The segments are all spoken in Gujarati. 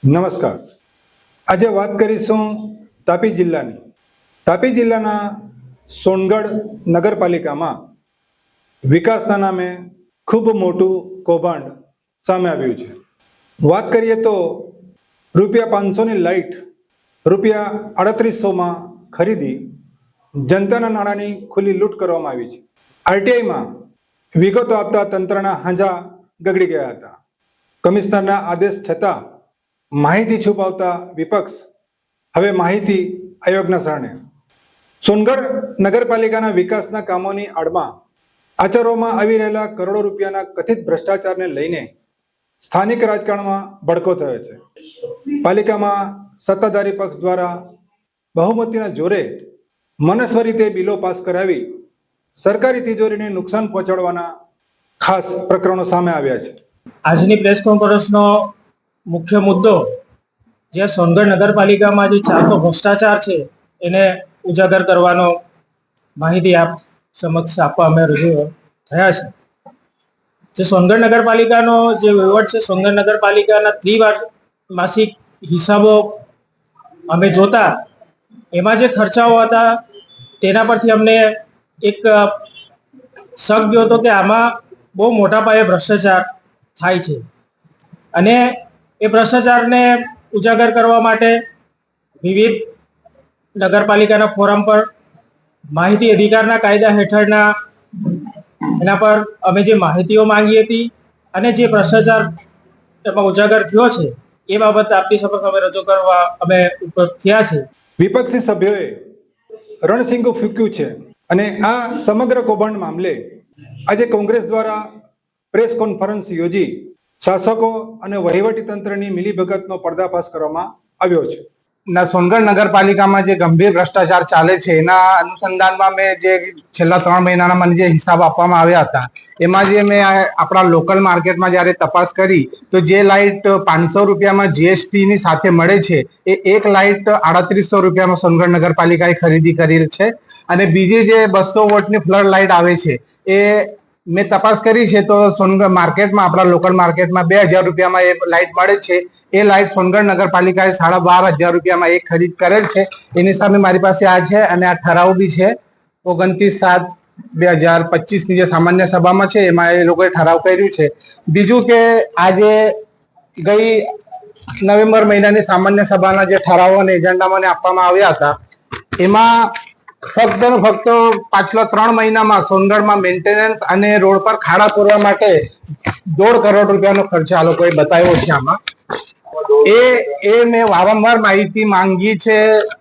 નમસ્કાર. આજે વાત કરીશું તાપી જિલ્લાની. તાપી જિલ્લાના સોનગઢ નગરપાલિકામાં વિકાસના નામે ખૂબ મોટું કૌભાંડ સામે આવ્યું છે. વાત કરીએ તો ₹500ની લાઇટ ₹3800માં ખરીદી જનતાના નાણાંની ખુલ્લી લૂંટ કરવામાં આવી છે. આરટીઆઈમાં વિગતો આપતા તંત્રના હાંજા ગગડી ગયા હતા. કમિશનરના આદેશ છતાં માહિતી છુપાવતા વિપક્ષ હવે માહિતી આયોગના શરણે. સોનગઢ નગરપાલિકાના વિકાસના કામોની આડમાં આચરવામાં આવી રહેલા કરોડો રૂપિયાના કથિત ભ્રષ્ટાચારને લઈને સ્થાનિક રાજકારણમાં ભડકો થયો છે. પાલિકામાં સત્તાધારી પક્ષ દ્વારા બહુમતીના જોરે મનસ્વી રીતે બિલો પાસ કરાવી સરકારી તિજોરીને નુકસાન પહોંચાડવાના ખાસ પ્રકરણો સામે આવ્યા છે. આજની પ્રેસ કોન્ફરન્સનો મુખ્ય મુદ્દો જે સોનગઢ નગરપાલિકામાં જે ચાલતો ભ્રષ્ટાચાર છે એને ઉજાગર કરવાનો માહિતી આપ સમક્ષ આપવા અમે રજૂ થયા છે. જે સોનગઢ નગરપાલિકાનો જે વહીવટ છે, સોનગઢ નગરપાલિકાના ત્રિમાસિક હિસાબો અમે જોતા એમાં જે ખર્ચાઓ હતા તેના પરથી અમને એક શક ગયો હતો કે આમાં બહુ મોટા પાયે ભ્રષ્ટાચાર થાય છે અને એ ભ્રષ્ટાચારને ઉજાગર કરવા માટે વિવિધ નગરપાલિકાના ફોરમ પર માહિતી અધિકારના કાયદા હેઠળના એના પર અમે જે માહિતીઓ માંગી હતી અને જે ભ્રષ્ટાચાર એમાં ઉજાગર થયો છે એ બાબત આપની સમક્ષ અમે રજૂ કરવા અમે ઉપર થયા છે. વિપક્ષી સભ્યોએ રણસિંગુ ફૂંક્યું છે અને આ સમગ્ર કૌભાંડ મામલે આજે કોંગ્રેસ દ્વારા પ્રેસ કોન્ફરન્સ યોજી શાસકો અને વહીવટી તંત્રની મિલીભગતનો પર્દાફાશ કરવામાં આવ્યો છે. સોનગઢ નગરપાલિકામાં જે ગંભીર ભ્રષ્ટાચાર ચાલે છે એના અનુસંધાનમાં મેં જે છેલ્લા 3 મહિનાના મને જે હિસાબ આપવામાં આવ્યા હતા એમાં જે મેં આપણા લોકલ માર્કેટમાં જ્યારે તપાસ કરી તો જે લાઇટ ₹500 જીએસટીની સાથે મળે છે એ એક લાઇટ ₹3800 સોનગઢ નગરપાલિકાએ ખરીદી કરેલ છે અને બીજી જે 200 વોટની ફ્લડ લાઇટ આવે છે એ મેં તપાસ કરી છે તો સોનગઢ માર્કેટમાં આપણા લોકલ માર્કેટમાં ₹2000 એ લાઇટ મળે છે. એ લાઇટ સોનગઢ નગરપાલિકાએ ₹12500 એક ખરીદ કરેલ છે. એની સામે મારી પાસે આ છે અને આ ઠરાવ બી છે 29/7/2025ની જે સામાન્ય સભામાં છે એમાં એ લોકોએ ઠરાવ કર્યું છે. બીજું કે આજે ગઈ નવેમ્બર મહિનાની સામાન્ય સભાના જે ઠરાવો અને એજન્ડા મને આપવામાં આવ્યા હતા એમાં ફક્ત ને ફક્ત પાછલા 3 મહિનામાં સોનગઢમાં મેન્ટેનન્સ અને રોડ પર ખાડા પૂરવા માટે ₹1.5 કરોડ ખર્ચ આ લોકોએ બતાવ્યો છે. આમાં એ મેં વારંવાર માહિતી માંગી છે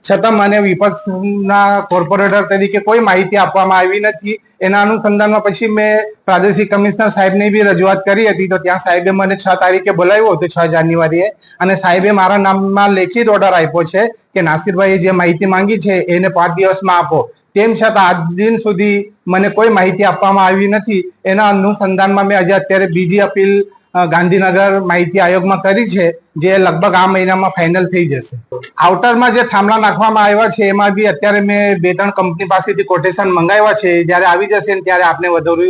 છતાં મને વિપક્ષના કોર્પોરેટર તરીકે કોઈ માહિતી આપવામાં આવી નથી. એના અનુસંધાનમાં પછી મેં પ્રાદેશિક કમિશનર સાહેબને બી રજૂઆત કરી હતી તો ત્યાં સાહેબે મને 6 તારીખે બોલાવ્યો હતો, 6 જાન્યુઆરીએ, અને સાહેબે મારા નામમાં લેખિત ઓર્ડર આપ્યો છે કે નાસિરભાઈએ જે માહિતી માંગી છે એને 5 દિવસમાં આપો. તેમ છતાં આજ દિન સુધી મને કોઈ માહિતી આપવામાં આવી નથી. એના અનુસંધાનમાં મેં આજે અત્યારે બીજી અપીલ ગાંધીનગર માહિતી આયોગમાં કરી છે જે લગભગ આ મહિનામાં ફાઇનલ થઈ જશે. આઉટરમાં જે થાંભલા નાખવામાં આવ્યા છે એમાં બી અત્યારે મેં 2-3 કંપની પાસેથી કોટેશન મંગાવ્યા છે. જયારે આવી જશે ને ત્યારે આપને વધુ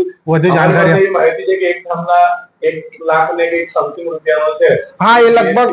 જાણકારી. હા, એ લગભગ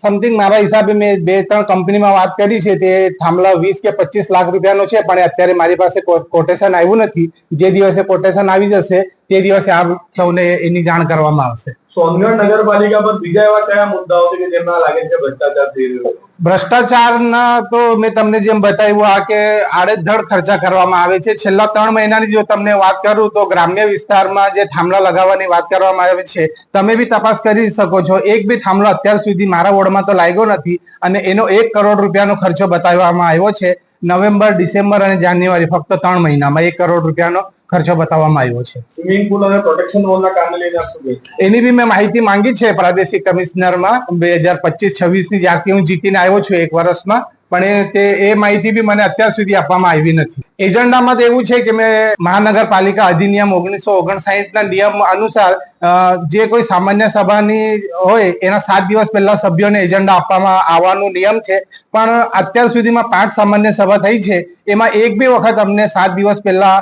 સમથિંગ મારા હિસાબે મેં 2-3 કંપનીમાં વાત કરી છે તે થાંભલા 20 કે 25 લાખ રૂપિયાનો છે પણ અત્યારે મારી પાસે કોટેશન આવ્યું નથી. જે દિવસે કોટેશન આવી જશે તે દિવસે આપ સૌને એની જાણ કરવામાં આવશે. સોનગઢ નગરપાલિકા પર બીજા એવા કયા મુદ્દાઓ છે કે જેમાં લાગે છે ભ્રષ્ટાચાર થઈ રહ્યો છે? ભ્રષ્ટાચારના તો મેં તમને જેમ બતાવ્યું આ કે આડેધડ ખર્ચા કરવામાં આવે છે. છેલ્લા 3 મહિનાની જો તમને વાત કરું તો ગ્રામ્ય વિસ્તારમાં જે થાંભલા લગાવવાની વાત કરવામાં આવે છે તમે બી તપાસ કરી શકો છો. એક બી થાંભલો અત્યાર સુધી મારા વોર્ડમાં તો લાગ્યો નથી અને એનો ₹1 કરોડ ખર્ચો બતાવવામાં આવ્યો છે. નવેમ્બર, ડિસેમ્બર અને જાન્યુઆરી ફક્ત 3 મહિનામાં ₹1 કરોડ ખર્ચો બતાવવામાં આવ્યો છે. સ્વિમિંગ પુલ અને પ્રોટેક્શન વોલના કામને લઈને એની બી મેં માહિતી માંગી છે પ્રાદેશિક કમિશનરમાં 2025-26ની જ્યારથી હું જીતીને આવ્યો છું 1 વર્ષમાં, પણ એ માહિતી બી મને અત્યાર સુધી આપવામાં આવી નથી. એજન્ડામાં તો એવું છે કે મેં મહાનગરપાલિકા અધિનિયમ 1959ના નિયમ અનુસાર જે કોઈ સામાન્ય સભાની હોય એના 7 દિવસ પહેલા સભ્યોને એજન્ડા આપવામાં આવવાનો નિયમ છે. પણ અત્યાર સુધીમાં 5 સામાન્ય સભા થઈ છે એમાં એક બી વખત અમને 7 દિવસ પહેલા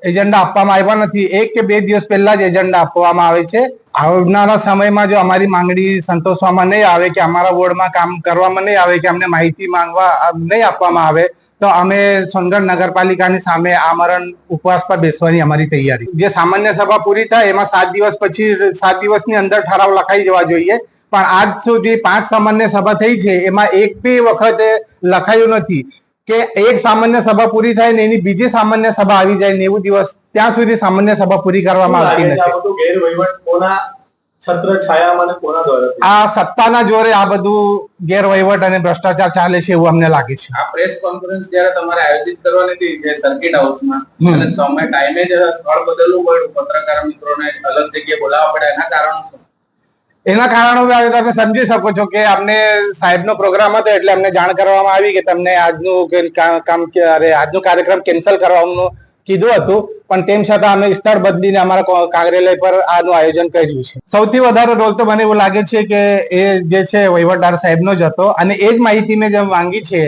એજન્ડા આપવામાં આવ્યા નથી. 1 કે 2 દિવસ પહેલા જ એજન્ડા આપવામાં આવે છે. આવનારા સમયમાં જો અમારી માંગણી સંતોષવામાં નહીં આવે કે અમારા વોર્ડમાં કામ કરવામાં નહીં આવે કે અમને માહિતી માંગવા નહીં આપવામાં આવે તો અમે સોનગઢ નગરપાલિકાની સામે આમરણ ઉપવાસ પર બેસવાની અમારી તૈયારી. જે સામાન્ય સભા પૂરી થાય એમાં 7 દિવસ પછી 7 દિવસની અંદર ઠરાવ લખાઈ જવા જોઈએ, પણ આજ સુધી 5 સામાન્ય સભા થઈ છે, એમાં એક બી વખત લખાયું નથી કે એક સામાન્ય સભા પૂરી થાય ને એની બીજી સામાન્ય સભા આવી જાય 90 દિવસ ત્યાં સુધી સામાન્ય સભા પૂરી કરવામાં આવતી નથી. આ બધું ગેરવહીવટ કોના છત્ર છાયામાં અને કોના દ્વારા થાય? આ સત્તાના જોરે આ બધું ગેરવહીવટ અને ભ્રષ્ટાચાર ચાલે છે એવું અમને લાગે છે. આ પ્રેસ કોન્ફરન્સ જ્યારે તમારે આયોજિત કરવાની હતી જે સર્કિટ હાઉસમાં અને સમય ટાઈમે જ સ્થળ બદલવું પડ્યું, પત્રકાર મિત્રોને અલગ જગ્યાએ બોલાવવા પડે, એના કારણો શું? એના કારણો તમે સમજી શકો છો કે અમને સાહેબનો પ્રોગ્રામ હતો એટલે અમને જાણ કરવામાં આવી કે તમને આજનો કાર્યક્રમ કેન્સલ કરવાનું કીધું હતું, પણ તેમ છતાં અમે સ્થળ બદલીને અમારા કાર્યાલય પર આનું આયોજન કર્યું છે. સૌથી વધારે રોલ તો મને એવું લાગે છે કે એ જે છે વહીવટદાર સાહેબનો જ હતો અને એ જ માહિતી મેં જેમ માંગી છે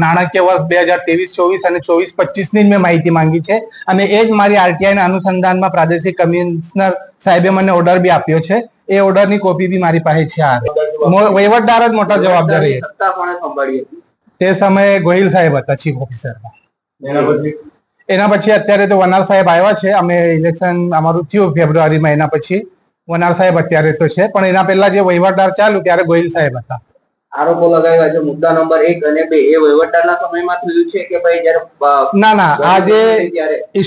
નાણાકીય વર્ષ 2023-24 અને 24-25 ની મેં માહિતી માંગી છે અને એ જ મારી આરટીઆઈ ના અનુસંધાનમાં પ્રાદેશિક કમિશનર સાહેબે મને ઓર્ડર બી આપ્યો છે. એ ઓર્ડરની કોપી બી મારી પાસે છે. વહીવટદાર જ મોટા જવાબદારી સત્તા કોણે સંભાળી હતી? તે સમયે ગોહિલ સાહેબ હતા ચીફ ઓફિસર. એના પછી અત્યારે તો વનાર સાહેબ આવ્યા છે. અમે ઇલેક્શન અમારું થયું ફેબ્રુઆરીમાં, એના પછી વનાર સાહેબ અત્યારે તો છે, પણ એના પહેલા જે વહીવટદાર ચાલુ ત્યારે ગોહિલ સાહેબ હતા. આરોપો લગાવ્યા છે મુદ્દા નંબર 1 અને 2 એ વહીવટદારના સમયમાં થયું છે કે ભાઈ જ્યારે ના આ જે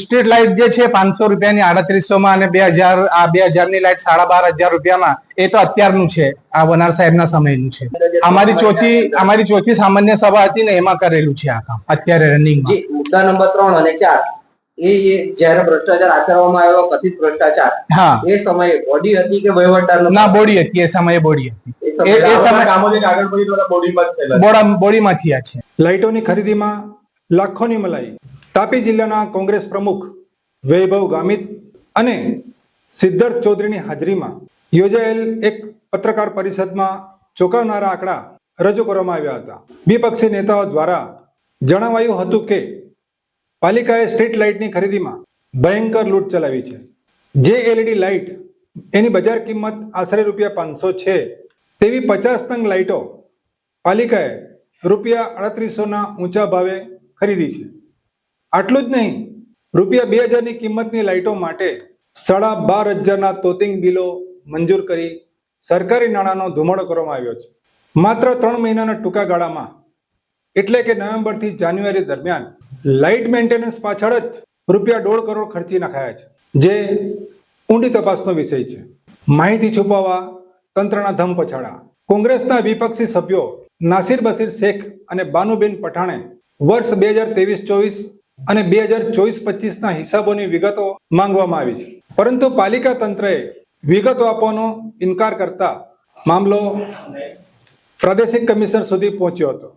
સ્ટ્રીટ લાઇટ જે છે 500 રૂપિયાની 3800 માં અને 2000 ની લાઇટ 12500 રૂપિયામાં, એ તો અત્યારનું છે, આ વનાર સાહેબના સમયનું છે. અમારી ચોથી સામાન્ય સભા હતી ને એમાં કરેલું છે આ કામ અત્યારે રનિંગમાં. મુદ્દા નંબર 3 અને 4 એ જ્યારે ભ્રષ્ટાચાર આચરવામાં આવ્યો, કથિત ભ્રષ્ટાચાર, હા, એ સમયે બોડી હતી કે વહીવટદાર? ના, બોડી હતી. એ સમયે બોડી હતી. એ સમયે કામો જે કાગળ પડી દ્વારા બોડીમાં જ થયેલા. બોડીમાં થયા છે. લાઇટોની ખરીદીમાં લાખોની મલાઈ. તાપી જિલ્લાના કોંગ્રેસ પ્રમુખ વૈભવ ગામિત અને સિદ્ધાર્થ ચૌધરીની હાજરીમાં યોજાયેલ એક પત્રકાર પરિષદમાં ચોંકાવનારા આંકડા રજૂ કરવામાં આવ્યા હતા. વિપક્ષી નેતાઓ દ્વારા જણાવાયું હતું કે પાલિકાએ સ્ટ્રીટ લાઇટની ખરીદીમાં ભયંકર લૂંટ ચલાવી છે. જે એલઈડી લાઇટ એની બજાર કિંમત આશરે ₹500 છે, તેવી 50 નંગ લાઇટો પાલિકાએ ₹3800ના ઊંચા ભાવે ખરીદી છે. આટલું જ નહીં, ₹2000ની કિંમતની લાઇટો માટે 12500ના તોતિંગ બિલો મંજૂર કરી સરકારી નાણાંનો ધુમાડો કરવામાં આવ્યો છે. માત્ર 3 મહિનાના ટૂંકા ગાળામાં એટલે કે નવેમ્બરથી જાન્યુઆરી દરમિયાન લાઇટ મેન્ટેનન્સ પાછળ જ ₹1.5 કરોડ ખર્ચી નાખાયા છે, જે ઊંડી તપાસનો વિષય છે. માહિતી છુપાવવા તંત્રના ધમપછાડા. કોંગ્રેસના વિપક્ષી સભ્યો નાસિર બશીર શેખ અને બાનુબેન પઠાણે વર્ષ 2023-24 અને 2024-25ના હિસાબોની વિગતો માંગવામાં આવી છે, પરંતુ પાલિકા તંત્રએ વિગતો આપવાનો ઇનકાર કરતા મામલો પ્રાદેશિક કમિશનર સુધી પહોંચ્યો હતો.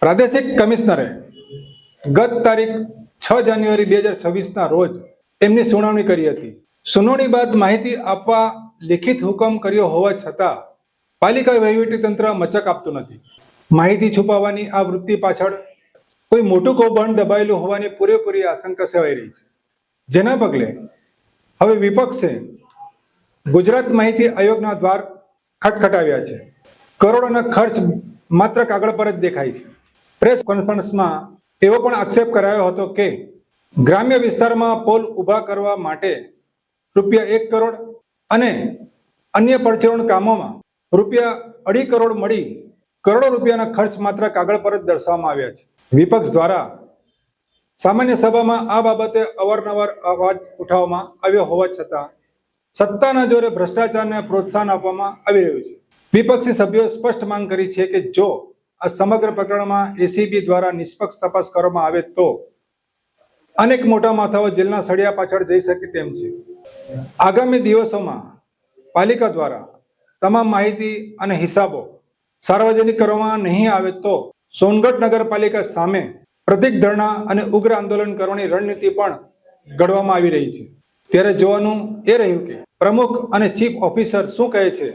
પ્રાદેશિક કમિશનરે ગત તારીખ 6 જાન્યુઆરી 2026ના રોજ એમની સુનાવણી કરી હતી. સુનાવણી બાદ માહિતી આપવા લિખિત હુકમ કર્યો હોવા છતાં પાલિકા વહીવટીતંત્ર મચક આપતું નથી. માહિતી છુપાવવાની આ વૃત્તિ પાછળ કોઈ મોટું કૌભાંડ દબાયેલું હોવાની પૂરેપૂરી આશંકા સેવાઈ રહી છે, જેના પગલે હવે વિપક્ષે ગુજરાત માહિતી આયોગના દ્વાર ખટખટાવ્યા છે. કરોડોના ખર્ચ માત્ર કાગળ પર જ દેખાય છે. પ્રેસ કોન્ફરન્સમાં એવો પણ આક્ષેપ કરાયો હતો કે ગ્રામ્ય વિસ્તારમાં પોલ ઊભા કરવા માટે ₹1 કરોડ અને અન્ય પરચુરણ કામોમાં ₹2.5 કરોડ મળી કરોડો રૂપિયાના ખર્ચ માત્ર કાગળ પર જ દર્શાવવામાં આવ્યા છે. વિપક્ષ દ્વારા સામાન્ય સભામાં આ બાબતે અવારનવાર અવાજ ઉઠાવવામાં આવ્યો હોવા છતાં સત્તાના જોરે ભ્રષ્ટાચારને પ્રોત્સાહન આપવામાં આવી રહ્યું છે. વિપક્ષી સભ્યોએ સ્પષ્ટ માંગ કરી છે કે જો આ સમગ્ર પ્રકરણમાં એસીબી દ્વારા નિષ્પક્ષ તપાસ કરવામાં આવે તો અનેક મોટા માથાઓ જેલના સળિયા પાછળ જઈ શકે તેમ છે. આગામી દિવસોમાં પાલિકા દ્વારા તમામ માહિતી અને હિસાબો સાર્વજનિક કરવામાં નહીં આવે તો સોનગઢ નગરપાલિકા સામે પ્રતિક ધરણા અને ઉગ્ર આંદોલન કરવાની રણનીતિ પણ ઘડવામાં આવી રહી છે. ત્યારે જોવાનું એ રહ્યું કે પ્રમુખ અને ચીફ ઓફિસર શું કહે છે.